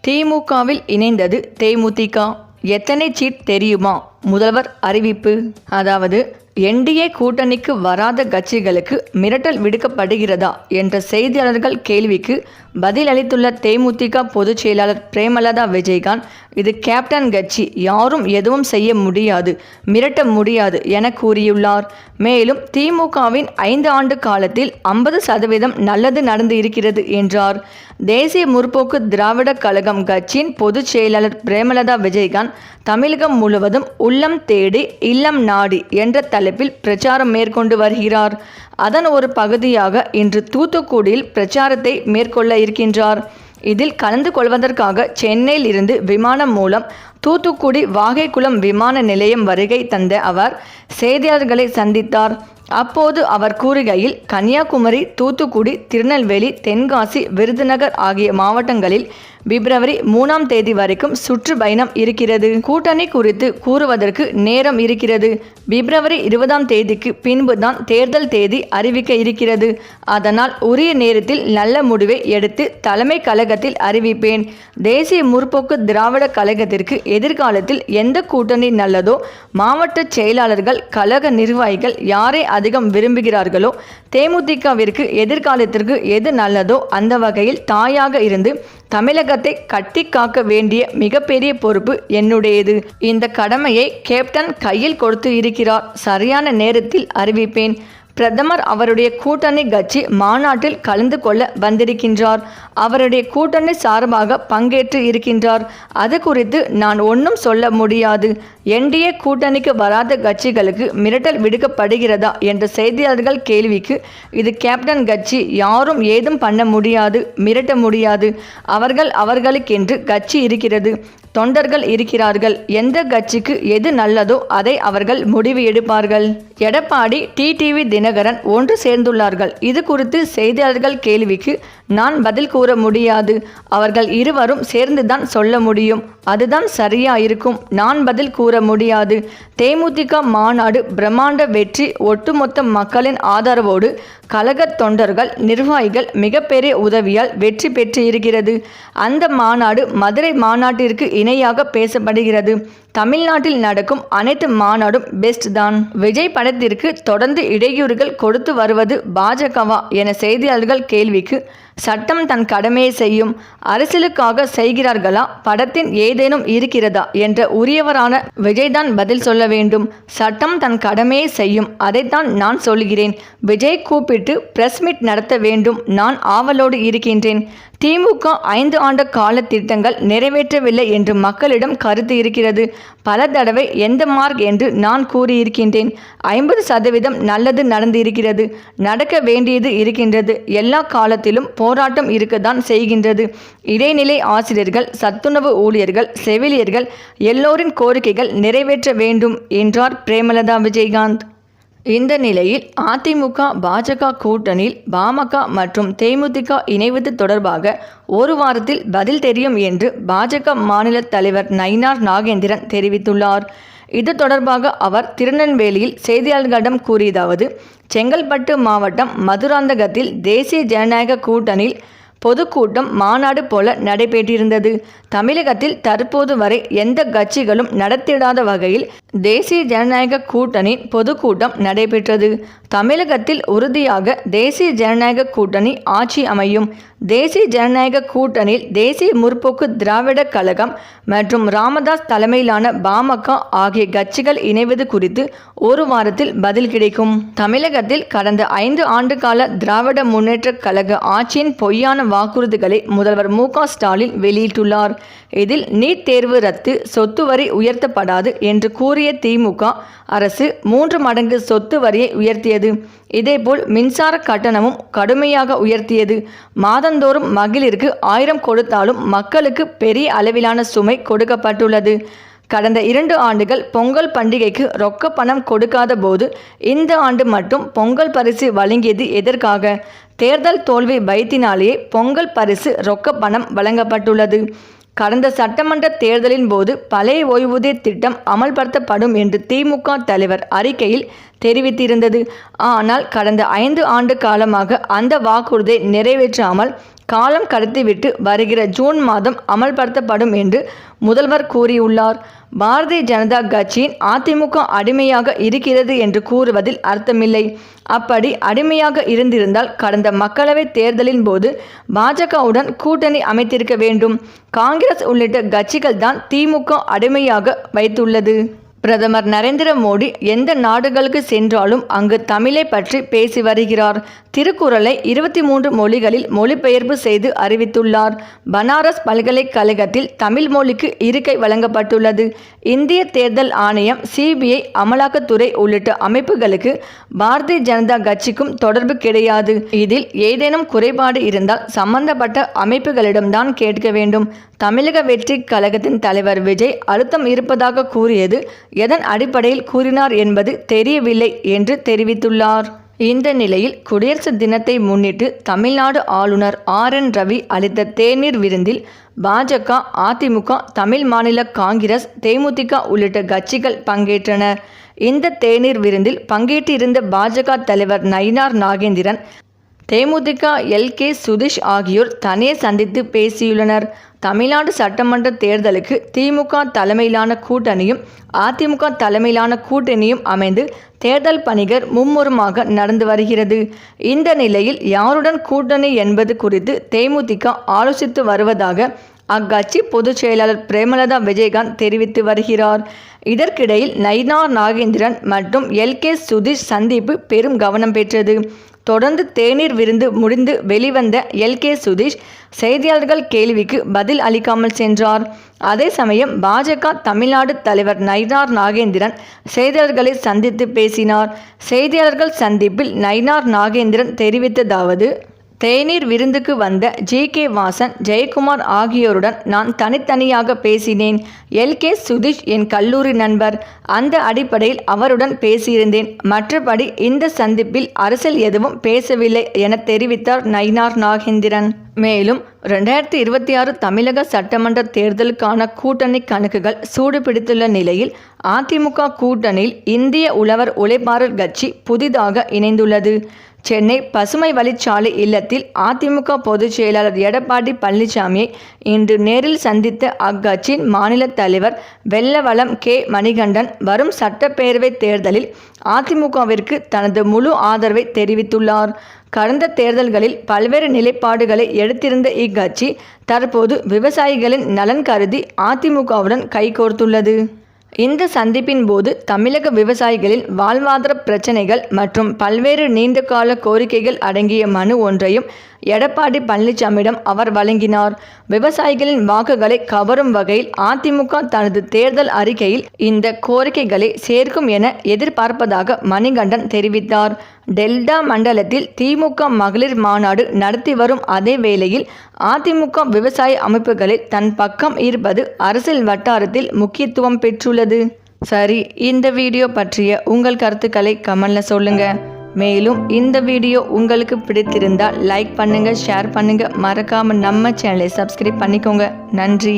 திமுகவில் இணைந்தது தேமுதிக. எத்தனை சீட் தெரியுமா? முதல்வர் அறிவிப்பு. அதாவது என்டிஏ கூட்டணிக்கு வராத கட்சிகளுக்கு மிரட்டல் விடுக்கப்படுகிறதா என்ற செய்தியாளர்கள் கேள்விக்கு பதிலளித்துள்ள தேமுதிக பொதுச் செயலாளர் பிரேமலதா விஜயகாந்த், இது கேப்டன் கட்சி, யாரும் எதுவும் செய்ய முடியாது, மிரட்ட முடியாது என கூறியுள்ளார். மேலும் திமுகவின் 5 ஆண்டு காலத்தில் 50% நல்லது நடந்து இருக்கிறது என்றார். தேசிய முற்போக்கு திராவிட கழகம் கட்சியின் பொதுச் செயலாளர் பிரேமலதா விஜயகாந்த் தமிழகம் முழுவதும் உள்ளம் தேடி இல்லம் நாடி என்ற தலைப்பில் பிரச்சாரம் மேற்கொண்டு வருகிறார். அதன் ஒரு பகுதியாக இன்று தூத்துக்குடியில் பிரச்சாரத்தை மேற்கொள்ள இருக்கின்றார். இதில் கலந்து கொள்வதற்காக சென்னையில் இருந்து விமானம் மூலம் தூத்துக்குடி வாகைக்குளம் விமான நிலையம் வருகை தந்த அவர் செய்தியாளர்களை சந்தித்தார். அப்போது அவர் கூறுகையில், கன்னியாகுமரி, தூத்துக்குடி, திருநெல்வேலி, தென்காசி, விருதுநகர் ஆகிய மாவட்டங்களில் பிப்ரவரி 3ஆம் தேதி வரைக்கும் சுற்றுப்பயணம் இருக்கிறது. கூட்டணி குறித்து கூறுவதற்கு நேரம் இருக்கிறது. பிப்ரவரி 20ஆம் தேதிக்கு பின்புதான் தேர்தல் தேதி அறிவிக்க இருக்கிறது. அதனால் உரிய நேரத்தில் நல்ல முடிவை எடுத்து தலைமை கழகத்தில் அறிவிப்பேன். தேசிய முற்போக்கு திராவிட கழகத்திற்கு எதிர்காலத்தில் எந்த கூட்டணி நல்லதோ, மாவட்ட செயலாளர்கள், கழக நிர்வாகிகள் யாரை அதிகம் விரும்புகிறார்களோ, தேமுதிகவிற்கு எதிர்காலத்திற்கு எது நல்லதோ அந்த வகையில் தாயாக இருந்து தமிழகத்தை கட்டி காக்க வேண்டிய மிகப்பெரிய பொறுப்பு என்னுடையது. இந்த கடமையை கேப்டன் கையில் கொடுத்து இருக்கிறார். சரியான நேரத்தில் அறிவிப்பேன். பிரதமர் அவருடைய கூட்டணி கட்சி மாநாட்டில் கலந்து கொள்ள வந்திருக்கின்றார். அவருடைய கூட்டணி சார்பாக பங்கேற்று இருக்கின்றார். அது குறித்து நான் ஒன்றும் சொல்ல முடியாது. என்டிஏ கூட்டணிக்கு வராத கட்சிகளுக்கு மிரட்டல் விடுக்கப்படுகிறதா என்ற செய்தியாளர்கள் கேள்விக்கு, இது கேப்டன் கட்சி, யாரும் ஏதும் பண்ண முடியாது, மிரட்ட முடியாது. அவர்களுக்கென்று கட்சி இருக்கிறது, தொண்டர்கள் இருக்கிறார்கள். எந்த கட்சிக்கு எது நல்லதோ அதை அவர்கள் முடிவு எடுப்பார்கள். எடப்பாடி, டிடிவி தினகரன் ஒன்று சேர்ந்துள்ளார்கள். இது குறித்து செய்தியாளர்கள் கேள்விக்கு நான் பதில் கூற முடியாது. அவர்கள் இருவரும் சேர்ந்துதான் சொல்ல முடியும். அதுதான் சரியா இருக்கும். நான் பதில் கூற முடியாது. தேமுதிக மாநாடு பிரம்மாண்ட வெற்றி. ஒட்டுமொத்த மக்களின் ஆதரவோடு கழக தொண்டர்கள், நிர்வாகிகள் மிகப்பெரிய உதவியால் வெற்றி பெற்று இருக்கிறது. அந்த மாநாடு மதுரை மாநாட்டிற்கு இணையாக பேசப்படுகிறது. தமிழ்நாட்டில் நடக்கும் அனைத்து மாநாடும் பெஸ்ட் தான். விஜய் படத்திற்கு தொடர்ந்து இடையூறுகள் கொடுத்து வருவது பாஜகவா என செய்தியாளர்கள் கேள்விக்கு, சட்டம் தன் கடமையை செய்யும். அரசியலுக்காக செய்கிறார்களா, படத்தின் ஏதேனும் இருக்கிறதா என்ற உரியவரான விஜய்தான் பதில் சொல்ல வேண்டும். சட்டம் தன் கடமையை செய்யும். அதைத்தான் நான் சொல்கிறேன். விஜய் கூப்பிட்டு பிரஸ் மீட் நடத்த வேண்டும். நான் ஆவலோடு இருக்கின்றேன். திமுக 5 ஆண்டு கால திட்டங்கள் நிறைவேற்றவில்லை என்று மக்களிடம் கருத்து இருக்கிறது. பல தடவை எந்த மார்க் என்று நான் கூறியிருக்கின்றேன். 50% நல்லது நடந்து இருக்கிறது. நடக்க வேண்டியது இருக்கின்றது. எல்லா காலத்திலும் போராட்டம் இருக்கத்தான் செய்கின்றது. இடைநிலை ஆசிரியர்கள், சத்துணவு ஊழியர்கள், செவிலியர்கள் எல்லோரின் கோரிக்கைகள் நிறைவேற்ற வேண்டும் என்றார் பிரேமலதா விஜயகாந்த். இந்த நிலையில் அதிமுக பாஜக கூட்டணியில் பாமக மற்றும் தேமுதிக இணைவது தொடர்பாக ஒரு வாரத்தில் பதில் தெரியும் என்று பாஜக மாநில தலைவர் நயினார் நாகேந்திரன் தெரிவித்துள்ளார். இது தொடர்பாக அவர் திருநெல்வேலியில் செய்தியாளர்களிடம் கூறியதாவது, செங்கல்பட்டு மாவட்டம் மதுராந்தகத்தில் தேசிய ஜனநாயக கூட்டணியில் பொதுக்கூட்டம் மாநாடு போல நடைபெற்றிருந்தது. தமிழகத்தில் தற்போது வரை எந்த கட்சிகளும் நடத்திடாத வகையில் தேசிய ஜனநாயக கூட்டணியின் பொதுக்கூட்டம் நடைபெற்றது. தமிழகத்தில் உறுதியாக தேசிய ஜனநாயக கூட்டணி ஆட்சி அமையும். தேசிய ஜனநாயக கூட்டணியில் தேசிய முற்போக்கு திராவிட கழகம் மற்றும் ராமதாஸ் தலைமையிலான பாமக ஆகிய கட்சிகள் இணைவது குறித்து ஒரு வாரத்தில் பதில் கிடைக்கும். தமிழகத்தில் கடந்த 5 ஆண்டு கால திராவிட முன்னேற்ற கழக ஆட்சியின் பொய்யான வாக்குறுதிகளை முதல்வர் மு.க. ஸ்டாலின் வெளியிட்டுள்ளார். இதில் நீட் தேர்வு ரத்து, சொத்து வரி உயர்த்தப்படாது என்று கூறிய திமுக அரசு 3 மடங்கு சொத்து வரியை உயர்த்தியது. இதேபோல் மின்சார கட்டணமும் கடுமையாக உயர்த்தியது. மாதந்தோறும் மகளிருக்கு 1000 கொடுத்தாலும் மக்களுக்கு பெரிய அளவிலான சுமை கொடுக்கப்பட்டுள்ளது. கடந்த 2 ஆண்டுகள் பொங்கல் பண்டிகைக்கு ரொக்க பணம் கொடுக்காத போது இந்த ஆண்டு மட்டும் பொங்கல் பரிசு வழங்கியது எதற்காக? தேர்தல் தோல்வி பயத்தினாலேயே பொங்கல் பரிசு ரொக்க பணம் வழங்கப்பட்டுள்ளது. கடந்த சட்டமன்ற தேர்தலின் போது பழைய ஓய்வூதிய திட்டம் அமல்படுத்தப்படும் என்று திமுக தலைவர் அறிக்கையில் தெரிவித்திருந்தது. ஆனால் கடந்த 5 ஆண்டு காலமாக அந்த வாக்குறுதியை நிறைவேற்றாமல் காலம் கடத்திவிட்டு வருகிற ஜூன் மாதம் அமல்படுத்தப்படும் என்று முதல்வர் கூறியுள்ளார். பாரதிய ஜனதா கட்சியின் அதிமுக அடிமையாக இருக்கிறது என்று கூறுவதில் அர்த்தமில்லை. அப்படி அடிமையாக இருந்திருந்தால் கடந்த மக்களவைத் தேர்தலின் போது பாஜகவுடன் கூட்டணி அமைத்திருக்க வேண்டும். காங்கிரஸ் உள்ளிட்ட கட்சிகள் தான் திமுக அடிமையாக வைத்துள்ளது. பிரதமர் நரேந்திர மோடி எந்த நாடுகளுக்கு சென்றாலும் அங்கு தமிழை பற்றி பேசி வருகிறார். திருக்குறளை 23 மொழிகளில் மொழிபெயர்ப்பு செய்து அறிவித்துள்ளார். பனாரஸ் பல்கலைக்கழகத்தில் தமிழ் மொழிக்கு இருக்கை வழங்கப்பட்டுள்ளது. இந்திய தேர்தல் ஆணையம், சிபிஐ, அமலாக்கத்துறை உள்ளிட்ட அமைப்புகளுக்கு பாரதிய ஜனதா கட்சிக்கும் தொடர்பு கிடையாது. இதில் ஏதேனும் குறைபாடு இருந்தால் சம்பந்தப்பட்ட அமைப்புகளிடம்தான் கேட்க வேண்டும். தமிழக வெற்றி கழகத்தின் தலைவர் விஜய் அழுத்தம் இருப்பதாக கூறியது எதன் அடிப்படையில் கூறினார் என்பது தெரியவில்லை என்று தெரிவித்துள்ளார். இந்த நிலையில் குடியரசு தினத்தை முன்னிட்டு தமிழ்நாடு ஆளுநர் RN ரவி அளித்த தேநீர் விருந்தில் பாஜக, அதிமுக, தமிழ் மாநில காங்கிரஸ், தேமுதிக உள்ளிட்ட கட்சிகள் பங்கேற்றனர். இந்த தேநீர் விருந்தில் பங்கேற்றிருந்த பாஜக தலைவர் நயினார் நாகேந்திரன், தேமுதிக LK சுதீஷ் ஆகியோர் தனியே சந்தித்து பேசியுள்ளனர். தமிழ்நாடு சட்டமன்ற தேர்தலுக்கு திமுக தலைமையிலான கூட்டணியும் அதிமுக தலைமையிலான கூட்டணியும் அமைந்து தேர்தல் பணிகள் மும்முரமாக நடந்து வருகிறது. இந்த நிலையில் யாருடன் கூட்டணி என்பது குறித்து தேமுதிக ஆலோசித்து வருவதாக அக்கட்சி பொதுச் செயலாளர் பிரேமலதா விஜயகாந்த் தெரிவித்து வருகிறார். இதற்கிடையில் நயினார் நாகேந்திரன் மற்றும் LK சுதீஷ் சந்திப்பு பெரும் கவனம் பெற்றது. தொடர்ந்து தேநீர் விருந்து முடிந்து வெளிவந்த LK சுதீஷ் செய்தியாளர்கள் கேள்விக்கு பதில் அளிக்காமல் சென்றார். அதே சமயம் பாஜக தமிழ்நாடு தலைவர் நயினார் நாகேந்திரன் செய்தியாளர்களை சந்தித்து பேசினார். செய்தியாளர்கள் சந்திப்பில் நயினார் நாகேந்திரன் தெரிவித்ததாவது: தேநீர் விருந்துக்கு வந்த GK வாசன், ஜெயக்குமார் ஆகியோருடன் நான் தனித்தனியாக பேசினேன். LK சுதீஷ் என் கல்லூரி நண்பர். அந்த அடிப்படையில் அவருடன் பேசியிருந்தேன். மற்றபடி இந்த சந்திப்பில் அரசியல் எதுவும் பேசவில்லை என தெரிவித்தார் நயினார் நாகேந்திரன். மேலும் 2026 தமிழக சட்டமன்ற தேர்தலுக்கான கூட்டணி கணக்குகள் சூடுபிடித்துள்ள நிலையில் அதிமுக கூட்டணியில் இந்திய உழவர் உழைப்பாளர் கட்சி புதிதாக இணைந்துள்ளது. சென்னை பசுமை வழிச்சாலை இல்லத்தில் அதிமுக பொதுச் செயலாளர் எடப்பாடி பழனிசாமியை இன்று நேரில் சந்தித்த அக்கட்சியின் மாநில தலைவர் வெள்ளவலம் K மணிகண்டன் வரும் சட்டப்பேரவைத் தேர்தலில் அதிமுகவிற்கு தனது முழு ஆதரவை தெரிவித்துள்ளார். கடந்த தேர்தல்களில் பல்வேறு நிலைப்பாடுகளை எடுத்திருந்த இக்கட்சி தற்போது விவசாயிகளின் நலன் கருதி அதிமுகவுடன் கைகோர்த்துள்ளது. இந்த சந்திப்பின் போது தமிழக விவசாயிகளின் வாழ்வாதார பிரச்சினைகள் மற்றும் பல்வேறு நீண்டகால கோரிக்கைகள் அடங்கிய மனு ஒன்றையும் எடப்பாடி பழனிசாமியிடம் அவர் வழங்கினார். விவசாயிகளின் வாக்குகளை கவரும் வகையில் அதிமுக தனது தேர்தல் அறிக்கையில் இந்த கோரிக்கைகளை சேர்க்கும் என எதிர்பார்ப்பதாக மணிகண்டன் தெரிவித்தார். டெல்டா மண்டலத்தில் திமுக மகளிர் மாநாடு நடத்தி வரும் அதே வேளையில் அதிமுக விவசாய அமைப்புகளை தன் பக்கம் ஈர்ப்பது அரசியல் வட்டாரத்தில் முக்கியத்துவம் பெற்றுள்ளது. சரி, இந்த வீடியோ பற்றிய உங்கள் கருத்துக்களை கமெண்ட்ல சொல்லுங்க. மேலும் இந்த வீடியோ உங்களுக்கு பிடித்திருந்தால் லைக் பண்ணுங்க, ஷேர் பண்ணுங்க, மறக்காம நம்ம சேனலை சப்ஸ்கிரைப் பண்ணிக்கோங்க. நன்றி.